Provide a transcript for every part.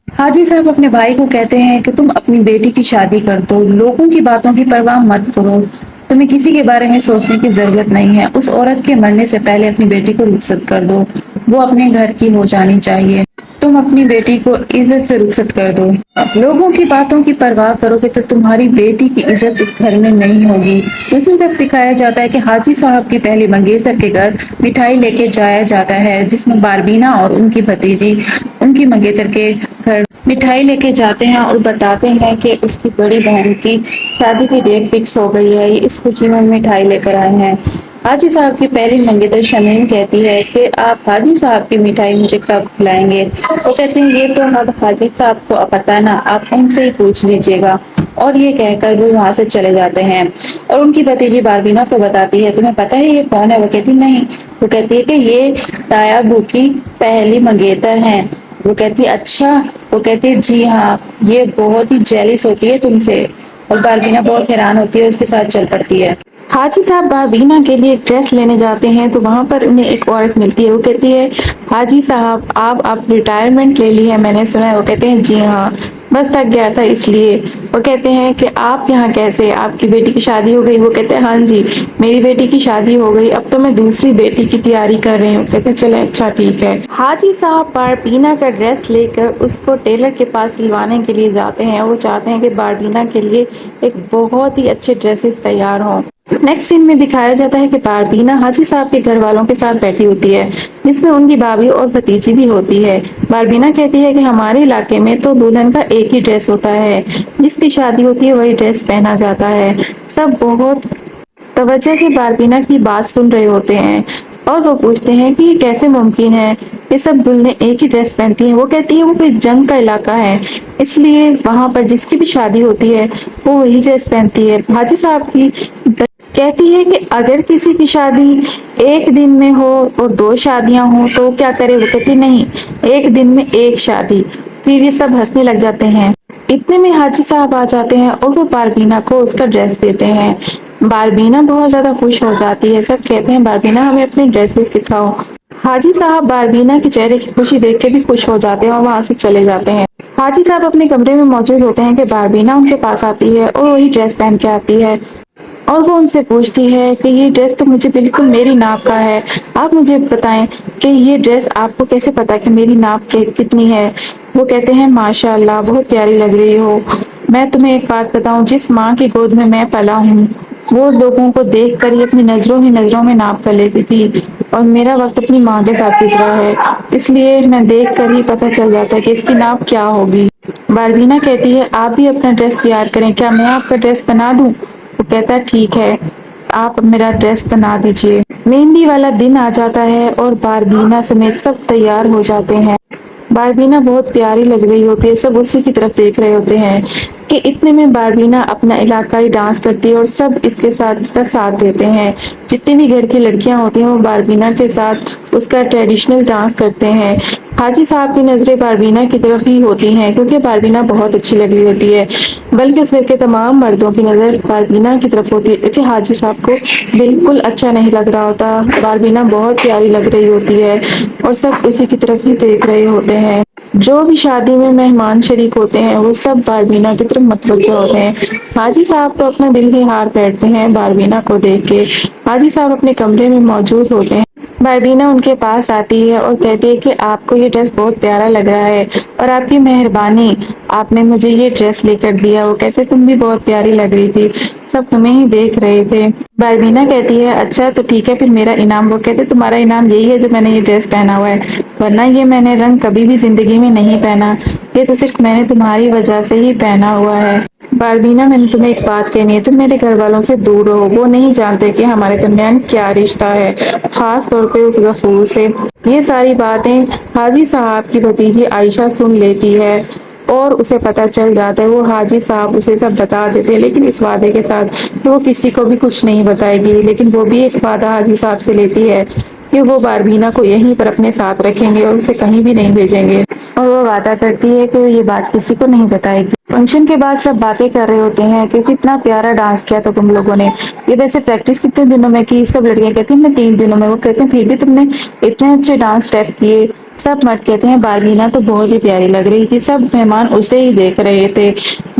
حاجی صاحب اپنے بھائی کو کہتے ہیں کہ تم اپنی بیٹی کی شادی کر دو، لوگوں کی باتوں کی پرواہ مت کرو، تمہیں کسی کے بارے میں سوچنے کی ضرورت نہیں ہے، اس عورت کے مرنے سے پہلے اپنی بیٹی کو رخصت کر دو، وہ اپنے گھر کی ہو جانی چاہیے، تم اپنی بیٹی کو عزت سے رخصت کر دو، لوگوں کی باتوں کی پرواہ کرو گے تو تمہاری بیٹی کی عزت اس گھر میں نہیں ہوگی۔ اسی طرح دکھایا جاتا ہے کہ حاجی صاحب کی پہلی منگیتر کے گھر مٹھائی لے کے جایا جاتا ہے، جس میں باربینا اور ان کی بھتیجی ان کی منگیتر کے گھر مٹھائی لے کے جاتے ہیں اور بتاتے ہیں کہ اس کی بڑی بہن کی شادی کی ڈیٹ فکس ہو گئی ہے، اس خوشی میں مٹھائی لے کر آئے ہیں۔ حاجی صاحب کی پہلی منگیتر شمیم کہتی ہے کہ آپ حاجی صاحب کی مٹھائی مجھے کب کھلائیں گے؟ وہ کہتے ہیں یہ تو اب حاجی صاحب کو پتہ ہے نا، آپ ان سے ہی پوچھ لیجیے گا، اور یہ کہہ کر وہ وہاں سے چلے جاتے ہیں اور ان کی بھتیجی باربینا کو بتاتی ہے تمہیں پتہ ہے یہ کون ہے؟ وہ کہتی نہیں، وہ کہتی ہے کہ یہ تایا ابو کی پہلی منگیتر ہیں۔ وہ کہتی اچھا، وہ کہتی جی ہاں، یہ بہت ہی جیلس ہوتی ہے تم سے، اور باربینا بہت حیران ہوتی ہے، اس کے ساتھ چل پڑتی ہے۔ حاجی صاحب باربینا کے لیے ایک ڈریس لینے جاتے ہیں تو وہاں پر انہیں ایک عورت ملتی ہے، وہ کہتی ہے حاجی صاحب آپ ریٹائرمنٹ لے لی ہے میں نے سنا ہے؟ وہ کہتے ہیں جی ہاں، بس تھک گیا تھا اس لیے۔ وہ کہتے ہیں کہ آپ یہاں کیسے، آپ کی بیٹی کی شادی ہو گئی؟ وہ کہتے ہیں ہاں جی، میری بیٹی کی شادی ہو گئی، اب تو میں دوسری بیٹی کی تیاری کر رہی ہوں۔ کہتے ہیں چلے اچھا ٹھیک ہے۔ حاجی صاحب باربینا کا ڈریس لے کر اس کو ٹیلر کے پاس سلوانے کے لیے جاتے ہیں، وہ چاہتے ہیں کہ باربینا کے لیے ایک بہت ہی اچھے ڈریسز تیار ہوں۔ نیکسٹ سین میں دکھایا جاتا ہے کہ باربینا حاجی صاحب کے گھر والوں کے ساتھ بیٹھی ہوتی ہے، جس میں ان کی بھابھی اور بھتیجی بھی ہوتی ہے۔ باربینا کہتی ہے کہ ہمارے علاقے میں تو دلہن کا ایک ہی ڈریس ہوتا ہے، جس کی شادی ہوتی ہے وہی ڈریس پہنا جاتا ہے۔ سب بہت توجہ سے باربینا کی بات سن رہے ہوتے ہیں اور وہ پوچھتے ہیں کہ یہ کیسے ممکن ہے کہ سب دلہنیں ایک ہی ڈریس پہنتی ہیں؟ وہ کہتی ہے وہ کوئی جنگ کا علاقہ ہے، اس لیے وہاں پر جس کی بھی شادی ہوتی ہے وہ وہی ڈریس پہنتی ہے۔ حاجی صاحب کی کہتی ہے کہ اگر کسی کی شادی ایک دن میں ہو اور دو شادیاں ہوں تو کیا کرے؟ وہ کہتی نہیں، ایک دن میں ایک شادی۔ پھر یہ سب ہنسنے لگ جاتے ہیں، اتنے میں حاجی صاحب آ جاتے ہیں اور وہ باربینا کو اس کا ڈریس دیتے ہیں۔ باربینا بہت زیادہ خوش ہو جاتی ہے، سب کہتے ہیں باربینا ہمیں اپنے ڈریسز دکھاؤ۔ حاجی صاحب باربینا کے چہرے کی خوشی دیکھ کے بھی خوش ہو جاتے ہیں اور وہاں سے چلے جاتے ہیں۔ حاجی صاحب اپنے کمرے میں موجود ہوتے ہیں کہ باربینا ان کے پاس آتی ہے اور وہی ڈریس پہن کے آتی ہے، اور وہ ان سے پوچھتی ہے کہ یہ ڈریس تو مجھے بالکل میری ناپ کا ہے، آپ مجھے بتائیں کہ یہ ڈریس آپ کو کیسے پتا کہ میری ناپ کتنی ہے؟ وہ کہتے ہیں ماشاء اللہ بہت پیاری لگ رہی ہو، میں تمہیں ایک بات بتاؤں، جس ماں کی گود میں پلا ہوں وہ لوگوں کو دیکھ کر ہی اپنی نظروں میں ناپ کر لیتی تھی، اور میرا وقت اپنی ماں کے ساتھ گزرا ہے، اس لیے میں دیکھ کر ہی پتہ چل جاتا ہے کہ اس کی ناپ کیا ہوگی۔ باربینا کہتی ہے آپ بھی اپنا ڈریس تیار کریں، کیا میں آپ کا ڈریس بنا دوں؟ وہ کہتا ہے ٹھیک ہے، آپ میرا ڈریس بنا دیجیے۔ مہندی والا دن آ جاتا ہے اور باربینا سمیت سب تیار ہو جاتے ہیں۔ باربینا بہت پیاری لگ رہی ہوتی ہے، سب اسی کی طرف دیکھ رہے ہوتے ہیں کہ اتنے میں باربینا اپنا علاقائی ڈانس کرتی ہے اور سب اس کے ساتھ اس کا ساتھ دیتے ہیں، جتنی بھی گھر کی لڑکیاں ہوتی ہیں وہ باربینا کے ساتھ اس کا ٹریڈیشنل ڈانس کرتے ہیں۔ حاجی صاحب کی نظریں باربینا کی طرف ہی ہوتی ہیں کیونکہ باربینا بہت اچھی لگ رہی ہوتی ہے، بلکہ اس گھر کے تمام مردوں کی نظر باربینا کی طرف ہوتی ہے کیونکہ حاجی صاحب کو بالکل اچھا نہیں لگ رہا ہوتا، باربینا بہت پیاری لگ رہی ہوتی ہے اور سب اسی کی طرف ہی دیکھ رہے ہوتے ہیں۔ جو بھی شادی میں مہمان شریک ہوتے ہیں وہ سب باربینا کی طرف متوجہ ہوتے ہیں۔ حاجی صاحب تو اپنا دل ہی ہار بیٹھتے ہیں باربینا کو دیکھ کے۔ حاجی صاحب اپنے کمرے میں موجود ہوتے ہیں، باربینا ان کے پاس آتی ہے اور کہتی ہے کہ آپ کو یہ ڈریس بہت پیارا لگ رہا ہے اور آپ کی مہربانی، آپ نے مجھے یہ ڈریس لے کر دیا۔ وہ کہتے تم بھی بہت پیاری لگ رہی تھی، سب تمہیں ہی دیکھ رہے تھے۔ باربینا کہتی ہے اچھا تو ٹھیک ہے پھر میرا انعام؟ وہ کہتے تمہارا انعام یہی ہے جو میں نے یہ ڈریس پہنا ہوا ہے، ورنہ یہ میں نے رنگ کبھی بھی زندگی میں نہیں پہنا، یہ تو صرف میں نے تمہاری وجہ سے ہی پہنا ہوا ہے۔ باربینا میں نے تمہیں ایک بات کہنی ہے، تم میرے گھر والوں سے دور رہو، وہ نہیں جانتے کہ ہمارے درمیان کیا رشتہ ہے، خاص طور پہ اس غفور سے۔ یہ ساری باتیں حاجی صاحب کی بھتیجی عائشہ سن لیتی ہے اور اسے پتہ چل جاتا ہے، وہ حاجی صاحب اسے سب بتا دیتے ہیں لیکن اس وعدے کے ساتھ کہ وہ کسی کو بھی کچھ نہیں بتائے گی، لیکن وہ بھی ایک وعدہ حاجی صاحب سے لیتی ہے کہ وہ باربینا کو یہیں پر اپنے ساتھ رکھیں گے اور اسے کہیں بھی نہیں بھیجیں گے، اور وہ وعدہ کرتی ہے کہ وہ یہ بات کسی کو نہیں بتائے گی۔ فنکشن کے بعد سب باتیں کر رہے ہوتے ہیں کہ کتنا پیارا ڈانس کیا تھا تم لوگوں نے، یہ ویسے پریکٹس کتنے دنوں میں کی؟ سب لڑکیاں کہتی ہیں میں 3 دنوں میں، وہ کہتے ہیں پھر بھی تم نے اتنے اچھے ڈانس اسٹیپ کیے۔ سب مرد کہتے ہیں باربینا تو بہت ہی پیاری لگ رہی تھی، سب مہمان اسے ہی دیکھ رہے تھے،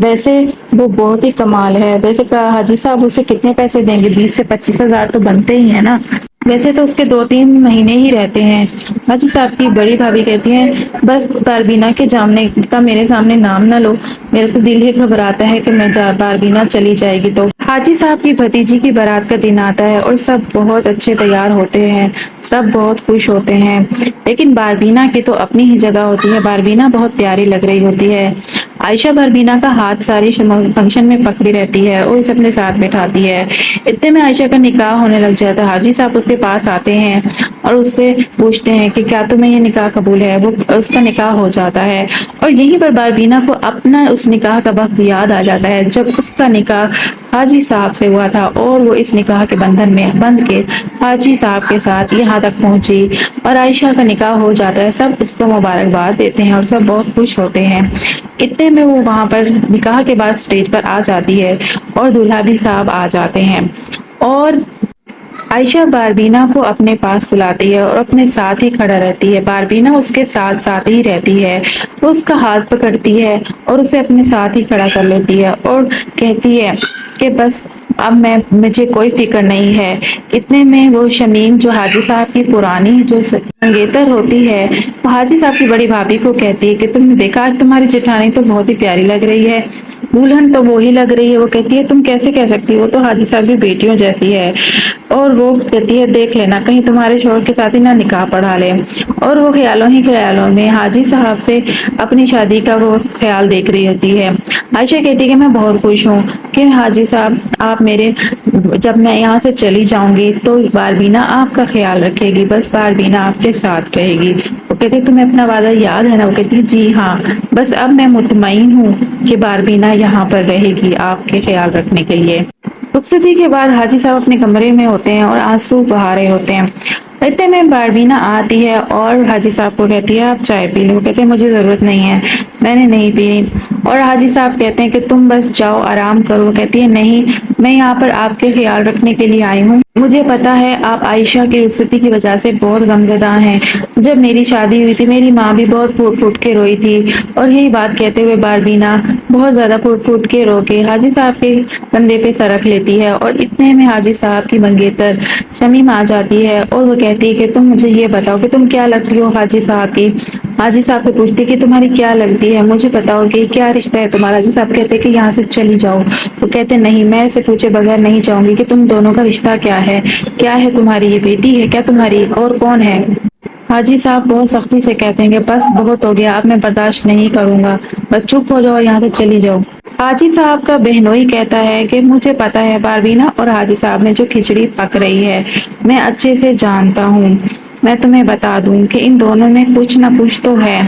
ویسے وہ بہت ہی کمال ہے۔ ویسے کہا حاجی صاحب اسے کتنے پیسے دیں گے؟ 20 سے 25 ہزار تو بنتے ہی ہیں نا، ویسے تو اس کے 2 3 مہینے ہی رہتے ہیں۔ حاجی صاحب کی بڑی بھابھی کہتی ہیں بس باربینا کے جامنے کا میرے سامنے نام نہ لو، میرا تو دل ہی گھبراتا ہے کہ میں باربینا چلی جائے گی تو۔ حاجی صاحب کی بھتیجی کی بارات کا دن آتا ہے اور سب بہت اچھے تیار ہوتے ہیں، سب بہت خوش ہوتے ہیں، لیکن باربینا کی تو اپنی ہی جگہ ہوتی ہے، باربینا بہت پیاری لگ رہی ہوتی ہے۔ عائشہ باربینا کا ہاتھ ساری فنکشن میں پکڑی رہتی ہے اور اسے اپنے ساتھ بٹھاتی ہے۔ اتنے میں عائشہ کا نکاح ہونے لگ جاتا ہے، حاجی صاحب اس کے پاس آتے ہیں اور اس سے پوچھتے ہیں کہ کیا تمہیں یہ نکاح قبول ہے؟ وہ اس کا نکاح ہو جاتا ہے اور یہیں پر باربینا کو اپنا اس نکاح کا وقت یاد آ جاتا ہے جب اس کا نکاح حاجی صاحب سے ہوا تھا اور وہ اس نکاح کے بندھن میں بندھ کے حاجی صاحب کے ساتھ یہاں تک پہنچی اور عائشہ کا نکاح ہو جاتا ہے۔ سب اس کو مبارکباد دیتے ہیں اور سب بہت خوش ہوتے ہیں۔ اتنے میں وہ وہاں پر نکاح کے بعد اسٹیج پر آ جاتی ہے اور دولہا بھی صاحب آ جاتے ہیں اور عائشہ باربینا کو اپنے پاس بلاتی ہے اور اپنے ساتھ ہی کھڑا رہتی ہے، باربینا اس کے ساتھ ساتھ ہی رہتی ہے، وہ اس کا ہاتھ پکڑتی ہے اور اسے اپنے ساتھ ہی کھڑا کر لیتی ہے اور کہتی ہے کہ بس اب مجھے کوئی فکر نہیں ہے۔ اتنے میں وہ شمیم جو حاجی صاحب کی پرانی جو منگیتر ہوتی ہے، وہ حاجی صاحب کی بڑی بھابھی کو کہتی ہے کہ تم نے دیکھا تمہاری جٹھانی تو بہت ہی پیاری لگ رہی ہے، دلہن تو وہی لگ رہی ہے۔ وہ کہتی ہے تم کیسے کہہ سکتی ہو، تو حاجی صاحب کی بیٹیوں جیسی ہے، اور وہ کہتی ہے دیکھ لینا کہیں تمہارے شوہر کے ساتھ ہی نہ نکاح پڑھا لے، اور وہ خیالوں ہی خیالوں میں حاجی صاحب سے اپنی شادی کا وہ خیال دیکھ رہی ہوتی ہے۔ عائشہ کہتی ہے کہ میں بہت خوش ہوں کہ حاجی صاحب آپ میرے، جب میں یہاں سے چلی جاؤں گی تو باربینا آپ کا خیال رکھے گی، بس باربینا آپ کے ساتھ رہے گی۔ وہ کہتی ہے تمہیں اپنا وعدہ یاد ہے نا؟ وہ کہتی ہے جی ہاں، بس اب میں مطمئن ہوں کہ باربینا یہاں پر رہے گی آپ کے خیال رکھنے کے لیے۔ رخصتی کے بعد حاجی صاحب اپنے کمرے میں ہوتے ہیں اور آنسو بہا رہے ہوتے ہیں۔ اتنے میں باربینا آتی ہے اور حاجی صاحب کو کہتی ہے آپ چائے پی لو، وہ کہتے ہیں مجھے ضرورت نہیں ہے، میں نے نہیں پی، اور حاجی صاحب کہتے ہیں کہ تم بس جاؤ آرام کرو۔ وہ کہتی ہے نہیں، میں یہاں پر آپ کے خیال رکھنے کے لیے آئی ہوں، مجھے پتا ہے آپ عائشہ کی رخصتی کی وجہ سے بہت غمزدہ ہیں، جب میری شادی ہوئی تھی میری ماں بھی بہت پھوٹ پھوٹ کے روئی تھی۔ اور یہی بات کہتے ہوئے باربینا بہت زیادہ پھوٹ پھوٹ کے رو کے حاجی صاحب کے کندھے پہ سر رکھ لیتی ہے، اور اتنے میں حاجی صاحب کی منگیتر شمیم آ جاتی ہے اور وہ کہتی ہے کہ تم مجھے یہ بتاؤ کہ تم کیا لگتی ہو حاجی صاحب کی۔ حاجی صاحب سے پوچھتی کہ تمہاری کیا لگتی ہے، مجھے بتاؤ کہ کیا رشتہ ہے تمہارا۔ حاجی صاحب کہتے کہ یہاں سے چلی جاؤ۔ وہ کہتے نہیں، میں اسے پوچھے بغیر نہیں چاہوں گی کہ تم دونوں کا رشتہ کیا ہے، کیا ہے تمہاری یہ بیٹی ہے کیا تمہاری، اور کون ہے؟ حاجی صاحب بہت سختی سے کہتے ہیں کہ بس بہت ہو گیا، اب میں برداشت نہیں کروں گا، بس چپ ہو جاؤ یہاں سے چلی جاؤ۔ حاجی صاحب کا بہنوئی کہتا ہے کہ مجھے پتا ہے باربینا اور حاجی صاحب میں جو کھچڑی پک رہی ہے میں اچھے سے جانتا ہوں، میں تمہیں بتا دوں کہ ان دونوں میں کچھ نہ کچھ تو ہے۔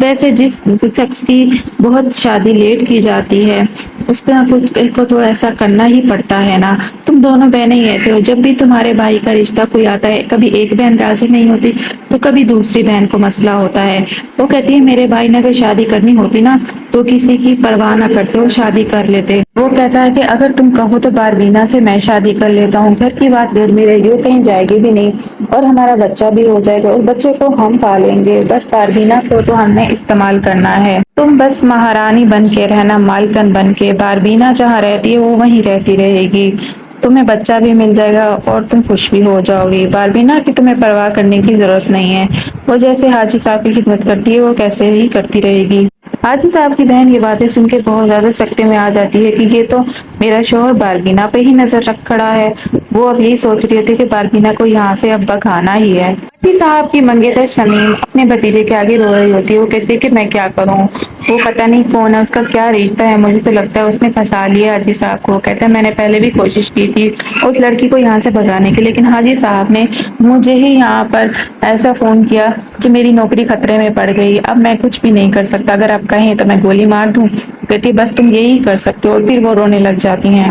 ویسے جس شخص کی بہت شادی لیٹ کی جاتی ہے اس کا کچھ کو تو ایسا کرنا ہی پڑتا ہے نا، تم دونوں بہنیں ہی ایسے ہو، جب بھی تمہارے بھائی کا رشتہ کوئی آتا ہے کبھی ایک بہن راضی نہیں ہوتی تو کبھی دوسری بہن کو مسئلہ ہوتا ہے۔ وہ کہتی ہے میرے بھائی نے اگر شادی کرنی ہوتی نا تو کسی کی پرواہ نہ کرتے اور شادی کر لیتے۔ وہ کہتا ہے کہ اگر تم کہو تو باربینا سے میں شادی کر لیتا ہوں، گھر کی بات گھر میں رہے گی، وہ کہیں جائے گی بھی نہیں اور ہمارا بچہ بھی ہو جائے گا اور بچے کو ہم پالیں گے، بس باربینا کو تو ہم نے استعمال کرنا ہے، تم بس مہارانی بن کے رہنا، مالکن بن کے، باربینا جہاں رہتی ہے وہ وہیں رہتی رہے گی، تمہیں بچہ بھی مل جائے گا اور تم خوش بھی ہو جاؤ گی، باربینا کی تمہیں پرواہ کرنے کی ضرورت نہیں ہے، وہ جیسے حاجی صاحب کی خدمت کرتی ہے وہ کیسے ہی کرتی رہے گی۔ حاجی صاحب کی بہن یہ باتیں سن کے بہت زیادہ سکتے میں آ جاتی ہے کہ یہ تو میرا شوہر باربینا پہ ہی نظر رکھ کھڑا ہے، وہ اب یہی سوچ رہی تھی کہ باربینا کو یہاں سے اب بھگانا ہی ہے۔ حاجی صاحب کی منگیتر شمیم اپنے بھتیجے کے آگے رو رہی ہوتی ہے، وہ کہتی ہے کہ میں کیا کروں، وہ پتہ نہیں کون ہے، اس کا کیا رشتہ ہے، مجھے تو لگتا ہے اس نے پھنسا لیا حاجی صاحب کو۔ کہتا ہے میں نے پہلے بھی کوشش کی تھی اس لڑکی کو یہاں سے بھگانے کی، لیکن حاجی صاحب نے مجھے ہی یہاں پر ایسا فون کیا کہ میری نوکری خطرے میں پڑ گئی، اب میں کچھ بھی نہیں کر سکتا، اگر آپ کہیں تو میں گولی مار دوں۔ کہتی بس تم یہی کر سکتے ہو، اور پھر وہ رونے لگ جاتی ہیں۔